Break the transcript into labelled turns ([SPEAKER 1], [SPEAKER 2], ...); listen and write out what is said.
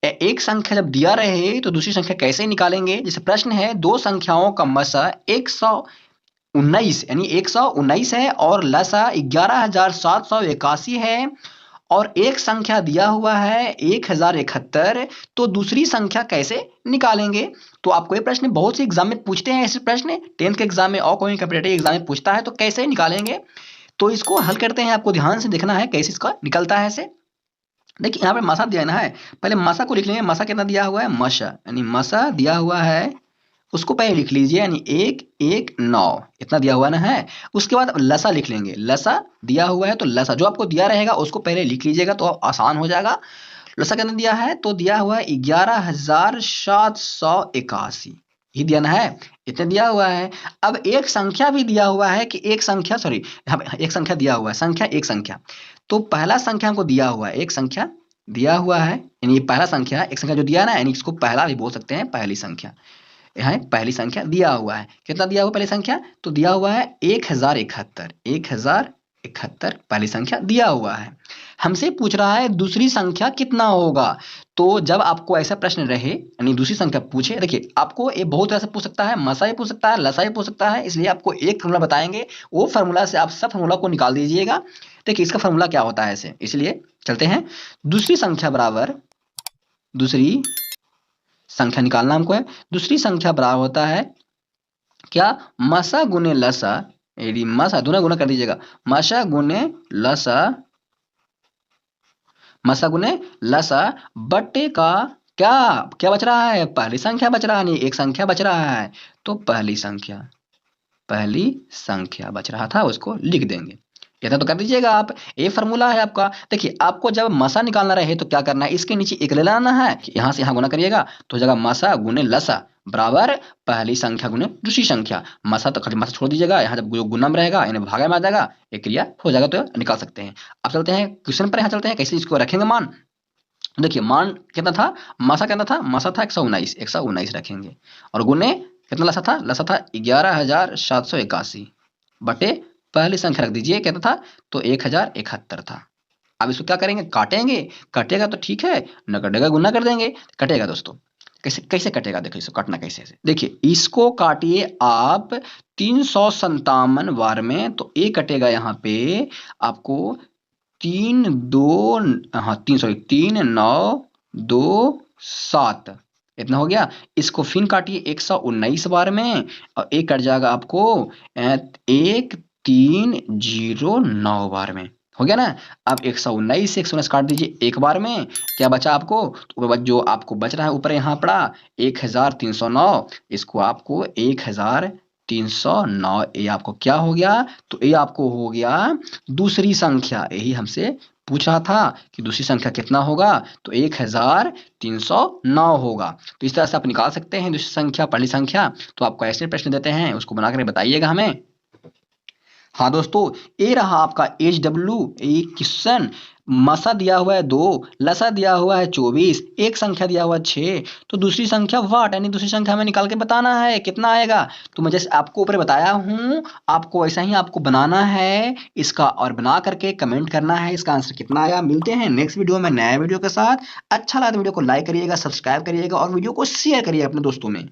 [SPEAKER 1] एक संख्या जब दिया रहे तो दूसरी संख्या कैसे निकालेंगे। जैसे प्रश्न है दो संख्याओं का मसा 119 यानी 119 है और लसा 11,781 है और एक संख्या दिया हुआ है 1071, तो दूसरी संख्या कैसे निकालेंगे। तो आपको ये प्रश्न बहुत से एग्जाम में पूछते हैं, ऐसे प्रश्न 10th के एग्जाम में और कोई कॉम्पिटिटिव एग्जाम में पूछता है, तो कैसे निकालेंगे। तो इसको हल करते हैं, आपको ध्यान से देखना है कैसे इसका निकलता है। ऐसे देखिए यहाँ पे मसा दिया ना है, पहले मसा को लिख लेंगे। मसा कितना दिया हुआ है, मसा यानी मसा दिया हुआ है उसको पहले लिख लीजिए, यानी 119 इतना दिया हुआ ना है। उसके बाद लसा लिख लेंगे, लसा दिया हुआ है तो लसा जो आपको दिया रहेगा उसको पहले लिख लीजिएगा तो आसान हो जाएगा। लसा कितना दिया है, तो दिया हुआ है 11,781 ही दिया ना है, इतना दिया हुआ है। अब एक संख्या भी दिया हुआ है कि एक संख्या, सॉरी यहाँ पे एक संख्या दिया हुआ है, संख्या एक संख्या, तो पहला संख्या को दिया हुआ है, एक संख्या दिया हुआ है यानी पहला संख्या, एक संख्या जो दिया ना यानी इसको पहला भी बोल सकते हैं, पहली संख्या है, पहली संख्या दिया हुआ है। कितना दिया हुआ पहली संख्या, तो दिया हुआ है 1071, 1071 पहली संख्या दिया हुआ है। हमसे पूछ रहा है दूसरी संख्या कितना होगा। तो जब आपको ऐसा प्रश्न रहे यानी दूसरी संख्या पूछे, देखिए आपको ये बहुत तरह से पूछ सकता है, मसा ही पूछ सकता है, लसा ही पूछ सकता है, इसलिए आपको एक फॉर्मूला बताएंगे, वो फॉर्मूला से आप सब फॉर्मूला को निकाल दीजिएगा। देखिए इसका फॉर्मूला क्या होता है ऐसे, इसलिए चलते हैं। दूसरी संख्या बराबर, दूसरी संख्या निकालना हमको है, दूसरी संख्या बराबर होता है क्या, मसा गुने लसा, यदि मसा दोनों गुना कर दीजिएगा, मसा गुने लसा, मसा गुने लसा बट्टे का क्या क्या बच रहा है, पहली संख्या बच रहा है, नहीं एक संख्या बच रहा है, तो पहली संख्या बच रहा था उसको लिख देंगे। इतना तो कर दीजिएगा आप, ये फॉर्मूला है आपका। देखिए आपको जब मसा निकालना रहे तो क्या करना है, इसके नीचे एक ले लाना है, यहां से यहां गुना करिएगा तो जगह मसा गुने लसा बराबर पहली संख्या गुने दूसरी संख्या। मसा तो खाली मसा छोड़ दीजिएगा, यहाँ जब गुना में रहेगा यानी भागा में आ जाएगा, एक क्रिया हो जाएगा तो निकाल सकते हैं। अब चलते हैं क्वेश्चन पर, यहाँ चलते हैं कैसे इसको रखेंगे मान। देखिए मान कितना था, मसा कितना था, मसा था 119 रखेंगे, और गुने कितना लसा था, लसा था 11,781 बटे पहली संख्या रख दीजिए कितना था, तो 1071 था। अब इसको क्या करेंगे, काटेंगे, कटेगा तो ठीक है, न कटेगा गुना कर देंगे। कटेगा दोस्तों, कैसे कैसे कटेगा, देखो इसको काटना कैसे है। देखिए इसको काटिए आप 357 बार में, तो ये कटेगा यहाँ पे आपको 3 9 2 7 इतना हो गया। इसको फिर काटिए 119 बार में और एक कट जाएगा आपको 1309 बार में, हो गया ना। अब 119 से 119 काट दीजिए एक बार में, क्या बचा आपको, तो जो आपको बच रहा है ऊपर यहाँ पड़ा 1309, इसको आपको 1309, ये आपको क्या हो गया, तो ये आपको हो गया दूसरी संख्या। यही हमसे पूछ रहा था कि दूसरी संख्या कितना होगा, तो 1309 होगा। तो इस तरह से आप निकाल सकते हैं दूसरी संख्या पहली संख्या। तो आपको ऐसे प्रश्न देते हैं, उसको बनाकर बताइएगा हमें। हाँ दोस्तों, ये रहा आपका HW ये क्वेश्चन। मसा दिया हुआ है 2, लसा दिया हुआ है 24, एक संख्या दिया हुआ है 6, तो दूसरी संख्या वाट यानी दूसरी संख्या में निकाल के बताना है कितना आएगा। तो मैं जैसे आपको ऊपर बताया हूं, आपको ऐसा ही आपको बनाना है इसका, और बना करके कमेंट करना है इसका आंसर कितना आया। मिलते हैं नेक्स्ट वीडियो में नया वीडियो के साथ। अच्छा लगा तो वीडियो को लाइक करिएगा, सब्सक्राइब करिएगा और वीडियो को शेयर करिएगा अपने दोस्तों में।